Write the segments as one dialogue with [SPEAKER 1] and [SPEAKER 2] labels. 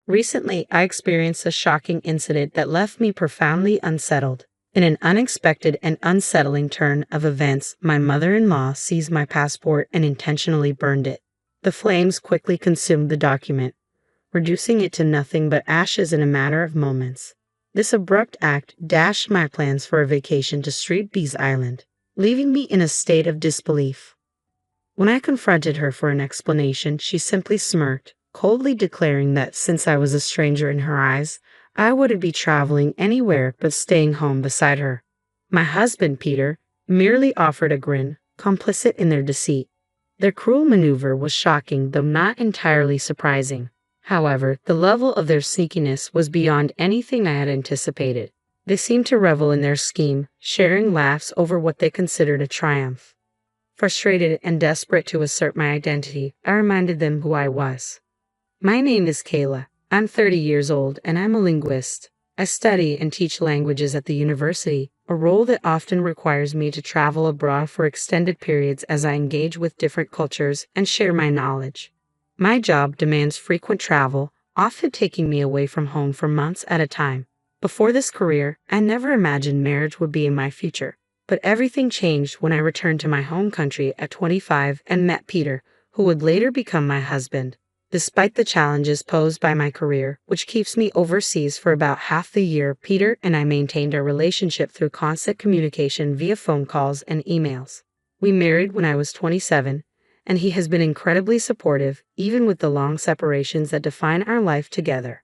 [SPEAKER 1] Recently, I experienced a shocking incident that left me profoundly unsettled. In an unexpected and unsettling turn of events, my mother-in-law seized my passport and intentionally burned it. The flames quickly consumed the document, reducing it to nothing but ashes in a matter of moments. This abrupt act dashed my plans for a vacation to Street Bees Island, leaving me in a state of disbelief. When I confronted her for an explanation, she simply smirked, coldly declaring that since I was a stranger in her eyes, I wouldn't be traveling anywhere but staying home beside her. My husband, Peter, merely offered a grin, complicit in their deceit. Their cruel maneuver was shocking, though not entirely surprising. However, the level of their sneakiness was beyond anything I had anticipated. They seemed to revel in their scheme, sharing laughs over what they considered a triumph. Frustrated and desperate to assert my identity, I reminded them who I was. My name is Kayla. I'm 30 years old and I'm a linguist. I study and teach languages at the university, a role that often requires me to travel abroad for extended periods as I engage with different cultures and share my knowledge. My job demands frequent travel, often taking me away from home for months at a time. Before this career, I never imagined marriage would be in my future. But everything changed when I returned to my home country at 25 and met Peter, who would later become my husband. Despite the challenges posed by my career, which keeps me overseas for about half the year, Peter and I maintained our relationship through constant communication via phone calls and emails. We married when I was 27, and he has been incredibly supportive, even with the long separations that define our life together.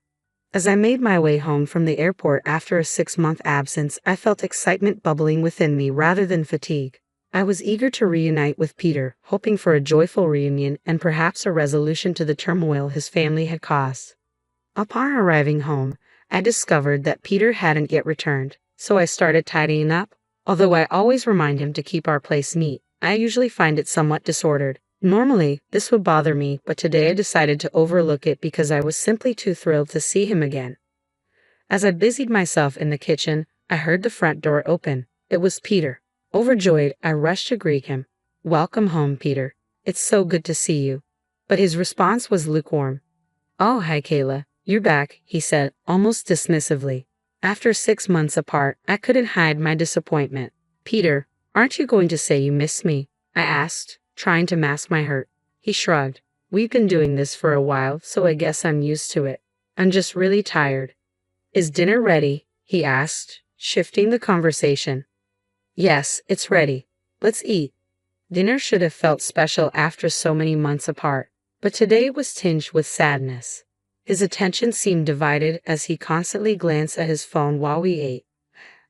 [SPEAKER 1] As I made my way home from the airport after a 6-month absence, I felt excitement bubbling within me rather than fatigue. I was eager to reunite with Peter, hoping for a joyful reunion and perhaps a resolution to the turmoil his family had caused. Upon arriving home, I discovered that Peter hadn't yet returned, so I started tidying up. Although I always remind him to keep our place neat, I usually find it somewhat disordered. Normally, this would bother me, but today I decided to overlook it because I was simply too thrilled to see him again. As I busied myself in the kitchen, I heard the front door open. It was Peter. Overjoyed, I rushed to greet him. "Welcome home, Peter. It's so good to see you." But his response was lukewarm. "Oh, hi, Kayla. You're back," he said, almost dismissively. After 6 months apart, I couldn't hide my disappointment. "Peter, aren't you going to say you miss me?" I asked, trying to mask my hurt. He shrugged. "We've been doing this for a while, so I guess I'm used to it. I'm just really tired." "Is dinner ready?" he asked, shifting the conversation. "Yes, it's ready. Let's eat." Dinner should have felt special after so many months apart, but today it was tinged with sadness. His attention seemed divided as he constantly glanced at his phone while we ate.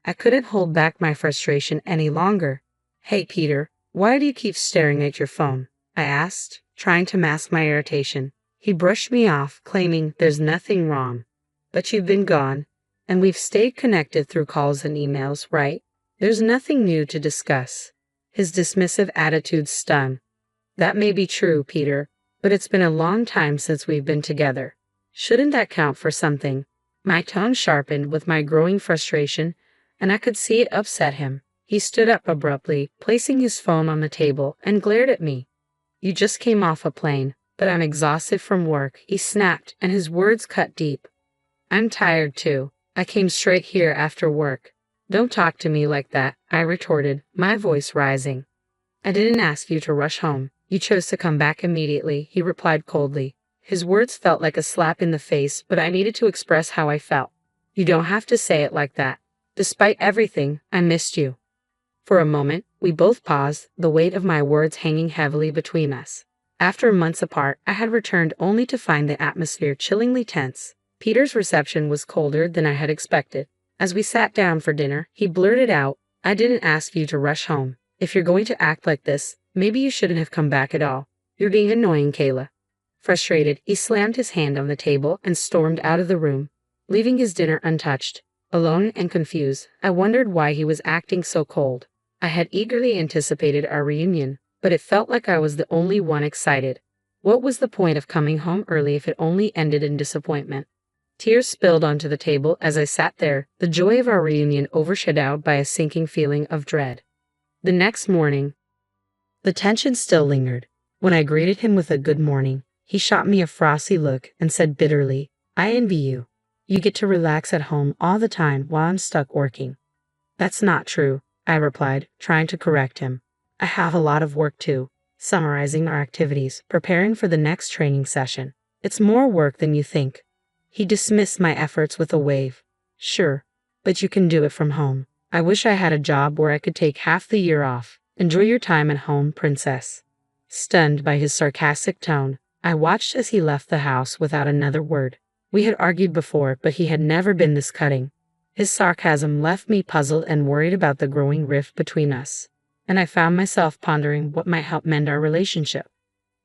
[SPEAKER 1] I couldn't hold back my frustration any longer. "Hey, Peter. Why do you keep staring at your phone?" I asked, trying to mask my irritation. He brushed me off, claiming there's nothing wrong. "But you've been gone, and we've stayed connected through calls and emails, right? There's nothing new to discuss." His dismissive attitude stung. "That may be true, Peter, but it's been a long time since we've been together. Shouldn't that count for something?" My tone sharpened with my growing frustration, and I could see it upset him. He stood up abruptly, placing his phone on the table, and glared at me. "You just came off a plane, but I'm exhausted from work," he snapped, and his words cut deep. "I'm tired too. I came straight here after work." "Don't talk to me like that," I retorted, my voice rising. "I didn't ask you to rush home. You chose to come back immediately," he replied coldly. His words felt like a slap in the face, but I needed to express how I felt. "You don't have to say it like that. Despite everything, I missed you." For a moment, we both paused, the weight of my words hanging heavily between us. After months apart, I had returned only to find the atmosphere chillingly tense. Peter's reception was colder than I had expected. As we sat down for dinner, he blurted out, "I didn't ask you to rush home. If you're going to act like this, maybe you shouldn't have come back at all. You're being annoying, Kayla." Frustrated, he slammed his hand on the table and stormed out of the room, leaving his dinner untouched. Alone and confused, I wondered why he was acting so cold. I had eagerly anticipated our reunion, but it felt like I was the only one excited. What was the point of coming home early if it only ended in disappointment? Tears spilled onto the table as I sat there, the joy of our reunion overshadowed by a sinking feeling of dread. The next morning, the tension still lingered. When I greeted him with a good morning, he shot me a frosty look and said bitterly, I envy you. You get to relax at home all the time while I'm stuck working. That's not true, I replied, trying to correct him. I have a lot of work too, summarizing our activities, preparing for the next training session. It's more work than you think. He dismissed my efforts with a wave. Sure, but you can do it from home. I wish I had a job where I could take half the year off. Enjoy your time at home, princess. Stunned by his sarcastic tone, I watched as he left the house without another word. We had argued before, but he had never been this cutting. His sarcasm left me puzzled and worried about the growing rift between us, and I found myself pondering what might help mend our relationship.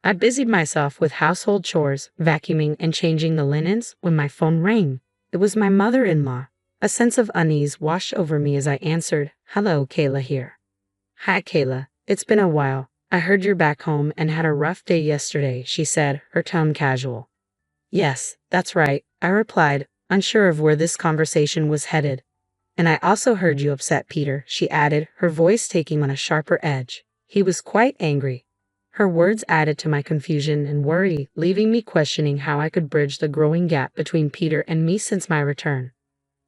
[SPEAKER 1] I busied myself with household chores, vacuuming and changing the linens when my phone rang. It was my mother-in-law. A sense of unease washed over me as I answered, "Hello, Kayla here." "Hi, Kayla. It's been a while. I heard you're back home and had a rough day yesterday," she said, her tone casual. "Yes, that's right," I replied, unsure of where this conversation was headed. "And I also heard you upset Peter," she added, her voice taking on a sharper edge. "He was quite angry." Her words added to my confusion and worry, leaving me questioning how I could bridge the growing gap between Peter and me since my return.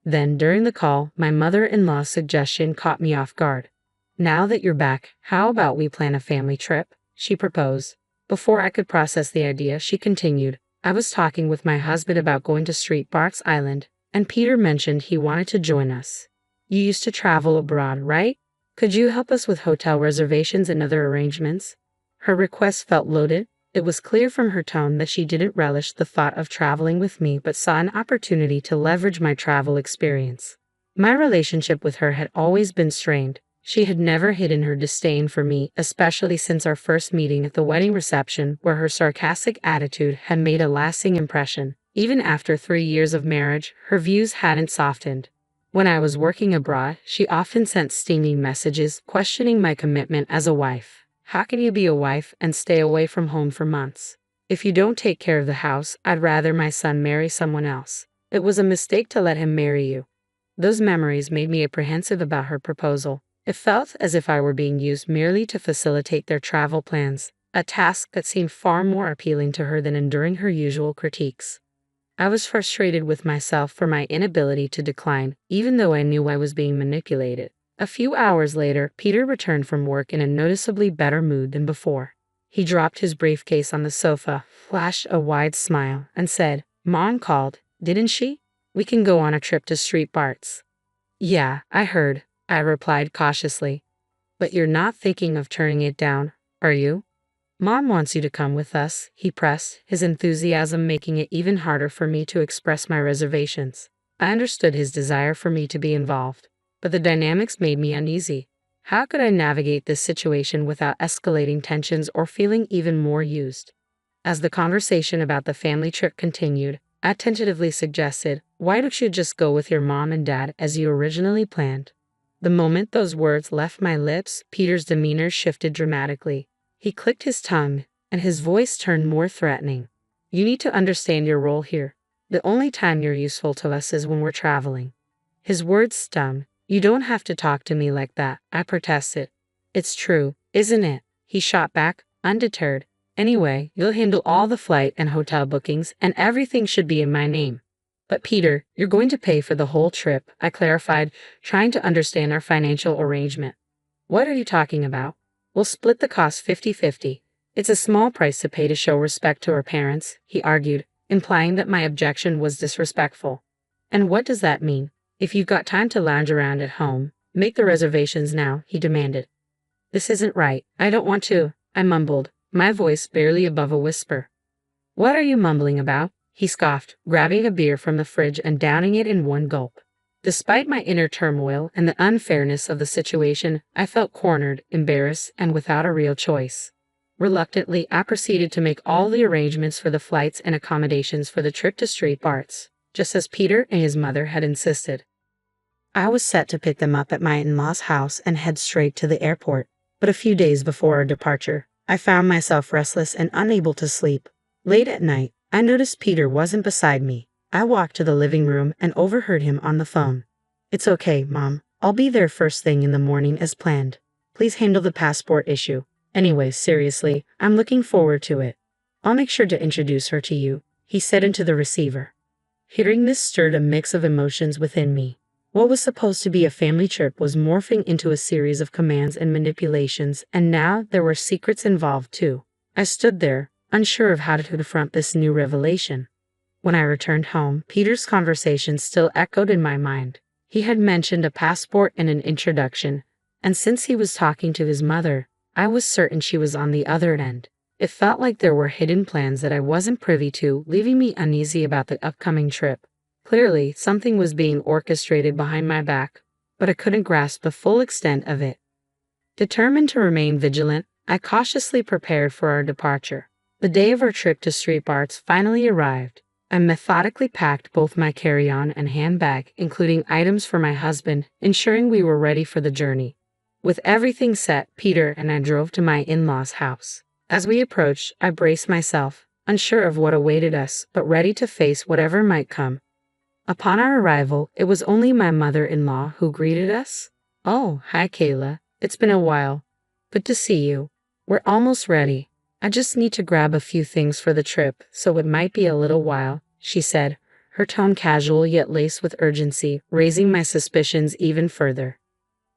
[SPEAKER 1] Then, during the call, my mother-in-law's suggestion caught me off guard. "Now that you're back, how about we plan a family trip?" she proposed. Before I could process the idea, she continued, "I was talking with my husband about going to Street Barks Island, and Peter mentioned he wanted to join us. You used to travel abroad, right? Could you help us with hotel reservations and other arrangements?" Her request felt loaded. It was clear from her tone that she didn't relish the thought of traveling with me but saw an opportunity to leverage my travel experience. My relationship with her had always been strained. She had never hidden her disdain for me, especially since our first meeting at the wedding reception, where her sarcastic attitude had made a lasting impression. Even after 3 years of marriage, her views hadn't softened. When I was working abroad, she often sent stinging messages questioning my commitment as a wife. "How can you be a wife and stay away from home for months? If you don't take care of the house, I'd rather my son marry someone else. It was a mistake to let him marry you." Those memories made me apprehensive about her proposal. It felt as if I were being used merely to facilitate their travel plans, a task that seemed far more appealing to her than enduring her usual critiques. I was frustrated with myself for my inability to decline, even though I knew I was being manipulated. A few hours later, Peter returned from work in a noticeably better mood than before. He dropped his briefcase on the sofa, flashed a wide smile, and said, "Mom called, didn't she? We can go on a trip to Street Barts." "Yeah, I heard," I replied cautiously. "But you're not thinking of turning it down, are you?" "Mom wants you to come with us," he pressed, his enthusiasm making it even harder for me to express my reservations. I understood his desire for me to be involved, but the dynamics made me uneasy. How could I navigate this situation without escalating tensions or feeling even more used? As the conversation about the family trip continued, I tentatively suggested, "Why don't you just go with your mom and dad as you originally planned?" The moment those words left my lips, Peter's demeanor shifted dramatically. He clicked his tongue, and his voice turned more threatening. "You need to understand your role here. The only time you're useful to us is when we're traveling." His words stung. "You don't have to talk to me like that," I protested. "It's true, isn't it?" he shot back, undeterred. "Anyway, you'll handle all the flight and hotel bookings, and everything should be in my name." "But Peter, you're going to pay for the whole trip," I clarified, trying to understand our financial arrangement. "What are you talking about? We'll split the cost 50-50. It's a small price to pay to show respect to our parents," he argued, implying that my objection was disrespectful. "And what does that mean? If you've got time to lounge around at home, make the reservations now," he demanded. "This isn't right. I don't want to," I mumbled, my voice barely above a whisper. "What are you mumbling about?" he scoffed, grabbing a beer from the fridge and downing it in one gulp. Despite my inner turmoil and the unfairness of the situation, I felt cornered, embarrassed, and without a real choice. Reluctantly, I proceeded to make all the arrangements for the flights and accommodations for the trip to Street Barts, just as Peter and his mother had insisted. I was set to pick them up at my in-laws' house and head straight to the airport, but a few days before our departure, I found myself restless and unable to sleep. Late at night, I noticed Peter wasn't beside me. I walked to the living room and overheard him on the phone. "It's okay, Mom. I'll be there first thing in the morning as planned. Please handle the passport issue. Anyway, seriously, I'm looking forward to it. I'll make sure to introduce her to you," he said into the receiver. Hearing this stirred a mix of emotions within me. What was supposed to be a family trip was morphing into a series of commands and manipulations, and now there were secrets involved too. I stood there, unsure of how to confront this new revelation. When I returned home, Peter's conversation still echoed in my mind. He had mentioned a passport and an introduction, and since he was talking to his mother, I was certain she was on the other end. It felt like there were hidden plans that I wasn't privy to, leaving me uneasy about the upcoming trip. Clearly, something was being orchestrated behind my back, but I couldn't grasp the full extent of it. Determined to remain vigilant, I cautiously prepared for our departure. The day of our trip to Street Barts finally arrived. I methodically packed both my carry-on and handbag, including items for my husband, ensuring we were ready for the journey. With everything set, Peter and I drove to my in-laws' house. As we approached, I braced myself, unsure of what awaited us, but ready to face whatever might come. Upon our arrival, it was only my mother-in-law who greeted us. "Oh, hi Kayla. It's been a while. Good to see you. We're almost ready. I just need to grab a few things for the trip, so it might be a little while," she said, her tone casual yet laced with urgency, raising my suspicions even further.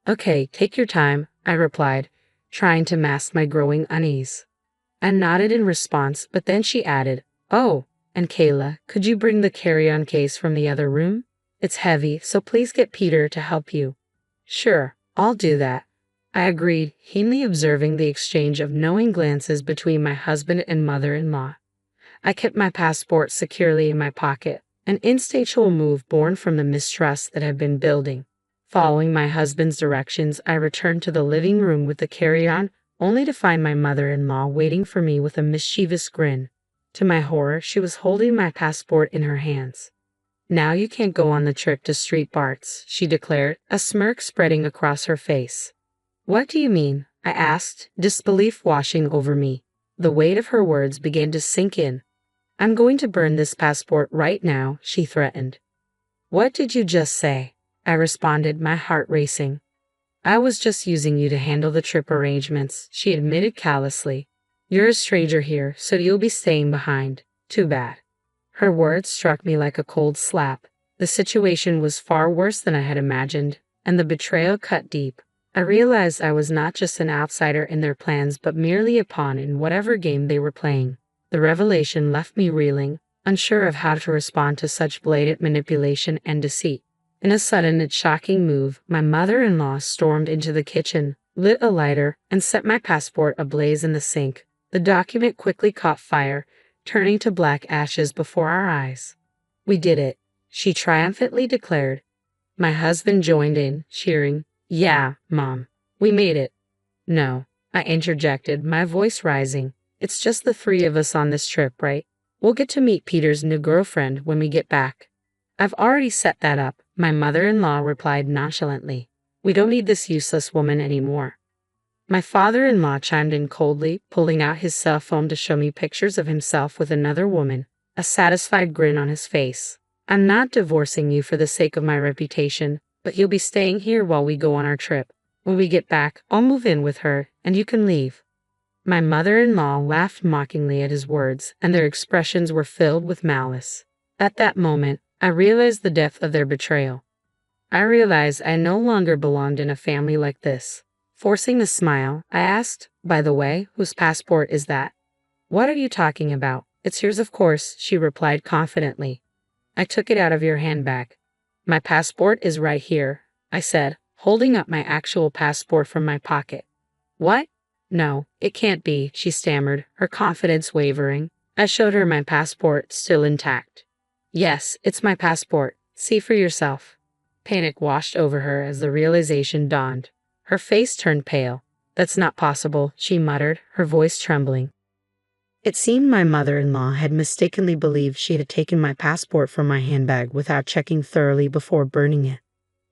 [SPEAKER 1] "Okay, take your time," I replied, trying to mask my growing unease. I nodded in response, but then she added, "Oh, and Kayla, could you bring the carry-on case from the other room? It's heavy, so please get Peter to help you." "Sure, I'll do that," I agreed, keenly observing the exchange of knowing glances between my husband and mother-in-law. I kept my passport securely in my pocket, an instinctual move born from the mistrust that had been building. Following my husband's directions, I returned to the living room with the carry-on, only to find my mother-in-law waiting for me with a mischievous grin. To my horror, she was holding my passport in her hands. "Now you can't go on the trip to Street Barts," she declared, a smirk spreading across her face. "What do you mean?" I asked, disbelief washing over me. The weight of her words began to sink in. "I'm going to burn this passport right now," she threatened. "What did you just say?" I responded, my heart racing. "I was just using you to handle the trip arrangements," she admitted callously. "You're a stranger here, so you'll be staying behind. Too bad." Her words struck me like a cold slap. The situation was far worse than I had imagined, and the betrayal cut deep. I realized I was not just an outsider in their plans, but merely a pawn in whatever game they were playing. The revelation left me reeling, unsure of how to respond to such blatant manipulation and deceit. In a sudden and shocking move, my mother-in-law stormed into the kitchen, lit a lighter, and set my passport ablaze in the sink. The document quickly caught fire, turning to black ashes before our eyes. "We did it," she triumphantly declared. My husband joined in, cheering. "Yeah, Mom, we made it." "No," I interjected, my voice rising. "It's just the three of us on this trip, right? We'll get to meet Peter's new girlfriend when we get back." "I've already set that up," my mother-in-law replied nonchalantly. "We don't need this useless woman anymore." My father-in-law chimed in coldly, pulling out his cell phone to show me pictures of himself with another woman, a satisfied grin on his face. "I'm not divorcing you for the sake of my reputation, but you'll be staying here while we go on our trip. When we get back, I'll move in with her, and you can leave." My mother-in-law laughed mockingly at his words, and their expressions were filled with malice. At that moment, I realized the depth of their betrayal. I realized I no longer belonged in a family like this. Forcing a smile, I asked, "By the way, whose passport is that?" "What are you talking about? It's yours, of course," she replied confidently. "I took it out of your handbag." "My passport is right here," I said, holding up my actual passport from my pocket. "What? No, it can't be," she stammered, her confidence wavering. I showed her my passport, still intact. "Yes, it's my passport. See for yourself." Panic washed over her as the realization dawned. Her face turned pale. "That's not possible," she muttered, her voice trembling. It seemed my mother-in-law had mistakenly believed she had taken my passport from my handbag without checking thoroughly before burning it.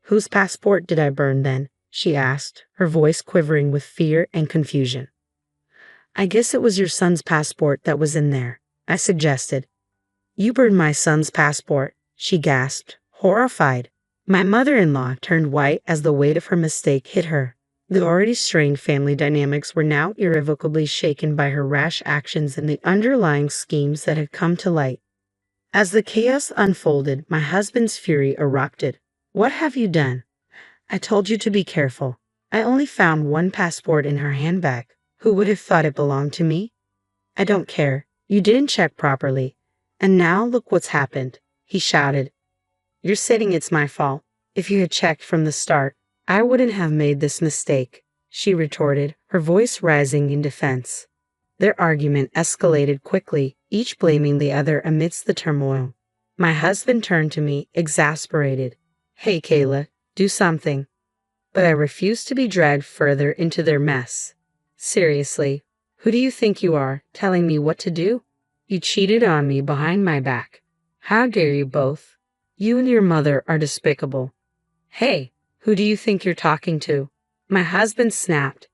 [SPEAKER 1] "Whose passport did I burn then?" she asked, her voice quivering with fear and confusion. "I guess it was your son's passport that was in there," I suggested. "You burned my son's passport," she gasped, horrified. My mother-in-law turned white as the weight of her mistake hit her. The already strained family dynamics were now irrevocably shaken by her rash actions and the underlying schemes that had come to light. As the chaos unfolded, my husband's fury erupted. What have you done? I told you to be careful. I only found one passport in her handbag. Who would have thought it belonged to me? I don't care. You didn't check properly. And now look what's happened, he shouted. You're saying it's my fault. If you had checked from the start, I wouldn't have made this mistake, she retorted, her voice rising in defense. Their argument escalated quickly, each blaming the other amidst the turmoil. My husband turned to me, exasperated. Hey, Kayla, do something. But I refused to be dragged further into their mess. Seriously, who do you think you are, telling me what to do? You cheated on me behind my back. How dare you both? You and your mother are despicable. Hey, who do you think you're talking to? My husband snapped.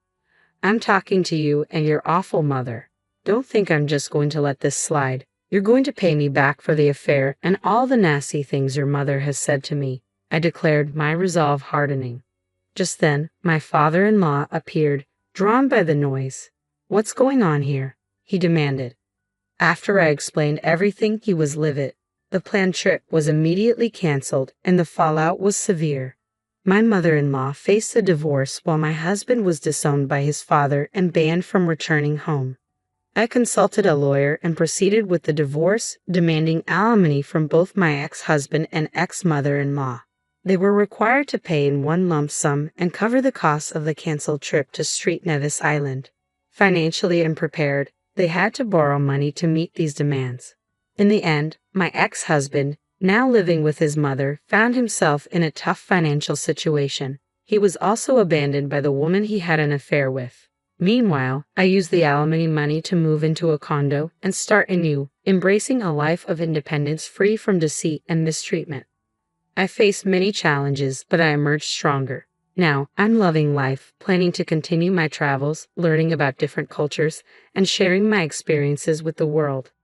[SPEAKER 1] I'm talking to you and your awful mother. Don't think I'm just going to let this slide. You're going to pay me back for the affair and all the nasty things your mother has said to me, I declared, my resolve hardening. Just then, my father-in-law appeared, drawn by the noise. What's going on here? He demanded. After I explained everything, he was livid. The planned trip was immediately canceled, and the fallout was severe. My mother-in-law faced a divorce while my husband was disowned by his father and banned from returning home. I consulted a lawyer and proceeded with the divorce, demanding alimony from both my ex-husband and ex-mother-in-law. They were required to pay in one lump sum and cover the costs of the canceled trip to Street Nevis Island. Financially unprepared, they had to borrow money to meet these demands. In the end, my ex-husband, now living with his mother, found himself in a tough financial situation. He was also abandoned by the woman he had an affair with. Meanwhile, I used the alimony money to move into a condo and start anew, embracing a life of independence free from deceit and mistreatment. I faced many challenges, but I emerged stronger. Now, I'm loving life, planning to continue my travels, learning about different cultures, and sharing my experiences with the world.